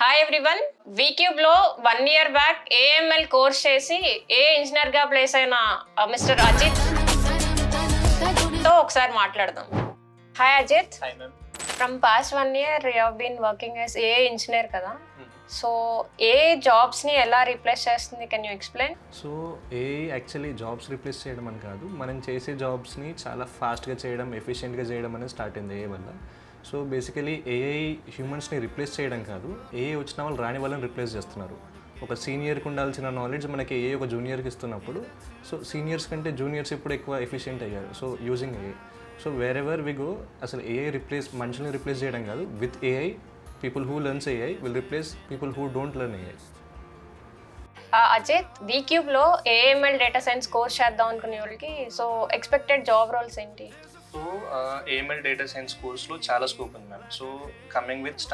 Hi everyone. V Cube లో 1 year back AML course చేసి a engineer గా ప్లేస్ అయిన మిస్టర్ అజిత్ తో ఒకసారి మాట్లాడదాం. Hi Ajit. Hi ma'am. From past 1 year you have been working as a engineer కదా. సో ఏ జాబ్స్ ని ఎలా రీప్లేస్ చేస్తుంది, can you explain? So AI actually jobs replace చేయడం అని కాదు, మనం చేసే జాబ్స్ని చాలా ఫాస్ట్గా చేయడం, ఎఫిషియెంట్గా చేయడం అనేది స్టార్ట్ అయింది ఏఐ వల్ల. సో బేసికలీ ఏఐ హ్యూమన్స్ని రిప్లేస్ చేయడం కాదు, ఏఐ వచ్చిన వాళ్ళు రాని వాళ్ళని రిప్లేస్ చేస్తున్నారు. ఒక సీనియర్కి ఉండాల్సిన నాలెడ్జ్ మనకి ఏఐ ఒక జూనియర్కి ఇస్తున్నప్పుడు, సో సీనియర్స్ కంటే జూనియర్స్ ఇప్పుడు ఎక్కువ ఎఫిషియెంట్ అయ్యారు. So using AI, so wherever we go, అసలు ఏఐ మనుషుల్ని రిప్లేస్ చేయడం కాదు. With AI people who learns AI will replace people who don't learn AI. Ajith, Vcube లో ఏఎంఎల్ డేటా సైన్స్ కోర్స్ చేద్దాం అనుకునే వాళ్ళకి సో ఎక్స్పెక్టెడ్ జాబ్ రోల్స్ ఏంటి? So AML data science కోర్స్లో చాలా స్కోప్ ఉంది ma'am. So coming with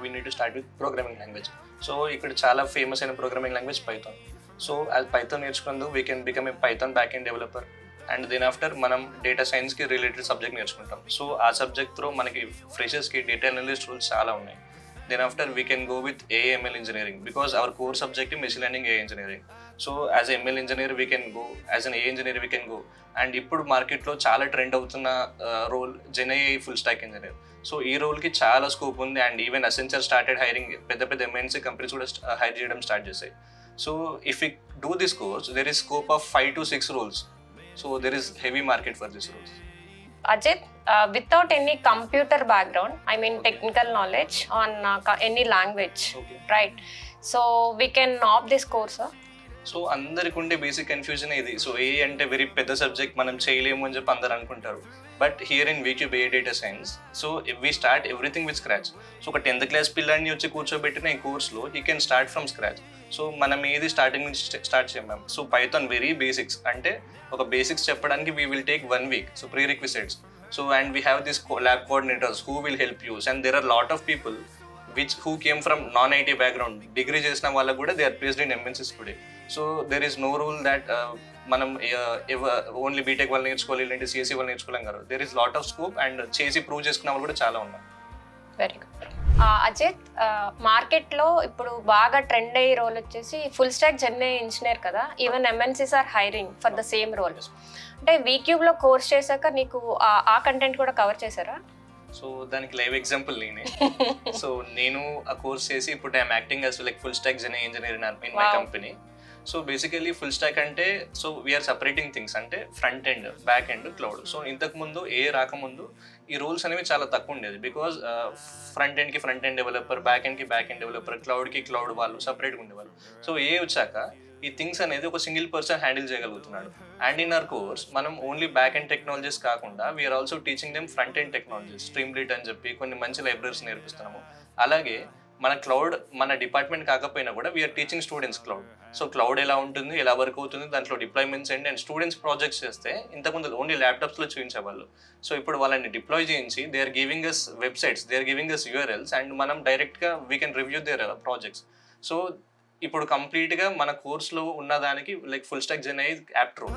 we need to start with programming language. So ఇక్కడ చాలా ఫేమస్ అయిన ప్రోగ్రామింగ్ లాంగ్వేజ్ పైథాన్. సో అది పైథాన్ నేర్చుకున్నందుకు we can become a Python back end developer. And then after మనం data సైన్స్కి related subject నేర్చుకుంటాం. So ఆ subject through మనకి ఫ్రెషర్స్కి డేటా అనలిస్ట్ రోల్స్ చాలా ఉన్నాయి. Then after we can go with AML engineering because our core subject machine learning a engineering. So as ML engineer we can go, as an a engineer we can go. And ఇప్పుడు మార్కెట్లో చాలా trend అవుతున్న role GenAI full stack engineer. So ఈ రోల్కి చాలా scope ఉంది. And even Accenture started hiring, పెద్ద పెద్ద ఎంఎన్సీ కంపెనీస్ కూడా హైర్ చేయడం స్టార్ట్ చేశాయి. So if you do this course there is scope of 5 to 6 roles. So there is heavy market for this roles. Ajit, without any computer background, I mean technical knowledge on any language, right? So we can opt this course, huh? So అందరికి ఉండే basic confusion ఇది. So ఏ అంటే very పెద్ద subject, మనం చేయలేము అని చెప్పి అందరు అనుకుంటారు. But here in Vcube a data science, so we start everything with scratch. So ఒక 10th class పిల్లాడిని వచ్చి కూర్చోబెట్టిన ఈ కోర్స్లో he can start from scratch. So మనం ఏది స్టార్టింగ్ నుంచి స్టార్ట్ చేయం. సో పైథాన్ వెరీ బేసిక్స్, అంటే ఒక బేసిక్స్ చెప్పడానికి we will take 1 week. So prerequisites. So and we have this lab coordinators who will help you. And there are lot of people who came from non-IT background. Degree చేసిన వాళ్ళకు కూడా they are placed in MNCs today. So there is no rule that మనం only BTech వాళ్ళు నేర్చుకోవాలి, లేదంటే CSC వాళ్ళు నేర్చుకోలేం కదా. There is lot of scope and చేసి ప్రూవ్ చేసుకున్న వాళ్ళు కూడా చాలా ఉన్నారు. Very good. అజిత్, మార్కెట్లో ఇప్పుడు బాగా ట్రెండ్ అయ్యే రోల్ వచ్చేసి ఫుల్ స్టాక్ జెన్ఏఐ ఇంజనీర్ కదా. Even MNCs are hiring for the same role. అంటే వీక్యూబ్లో కోర్స్ చేశాక నీకు ఆ కంటెంట్ కూడా కవర్ చేశారా? సో దానికి లైవ్ ఎగ్జాంపుల్ నేనే. సో నేను ఆ కోర్స్ చేసి ఇప్పుడు I'm acting as like full stack GenAI engineer in my company. So basically full stack అంటే, సో వీఆర్ సపరేటింగ్ థింగ్స్, అంటే front end, back end, cloud. So ఇంతకుముందు ఏ రాకముందు ఈ రోల్స్ అనేవి చాలా తక్కువ ఉండేది. బికాజ్ ఫ్రంట్ ఎండ్కి ఫ్రంట్ ఎండ్ డెవలపర్, బ్యాక్ ఎండ్కి బ్యాక్ ఎండ్ డెవలపర్, క్లౌడ్కి క్లౌడ్ వాళ్ళు సపరేట్గా ఉండేవాళ్ళు. సో ఏ వచ్చాక ఈ థింగ్స్ అనేది ఒక సింగిల్ పర్సన్ హ్యాండిల్ చేయగలుగుతున్నాడు. అండ్ ఇన్ అవర్ కోర్స్ మనం ఓన్లీ బ్యాక్ ఎండ్ టెక్నాలజీస్ కాకుండా we're also teaching them front end technologies, Streamlit అని చెప్పి కొన్ని మంచి లైబ్రరీస్ నేర్పిస్తున్నాము. అలాగే మన క్లౌడ్ మన డిపార్ట్మెంట్ కాకపోయినా కూడా we are teaching students cloud. So cloud ఎలా ఉంటుంది, ఎలా వర్క్ అవుతుంది, దాంట్లో డిప్లాయ్మెంట్స్ ఏంటి, అండ్ స్టూడెంట్స్ ప్రాజెక్ట్స్ చేస్తే ఇంతకుముందు ఓన్లీ ల్యాప్టాప్స్లో చూపించేవాళ్ళు. సో ఇప్పుడు వాళ్ళని డిప్లాయ్ చేయించి they are giving us websites, they are giving us URLs, and మనం డైరెక్ట్గా we can review their projects. So ఇప్పుడు కంప్లీట్గా మన కోర్స్లో ఉన్నదానికి like full stack GenAI apt role.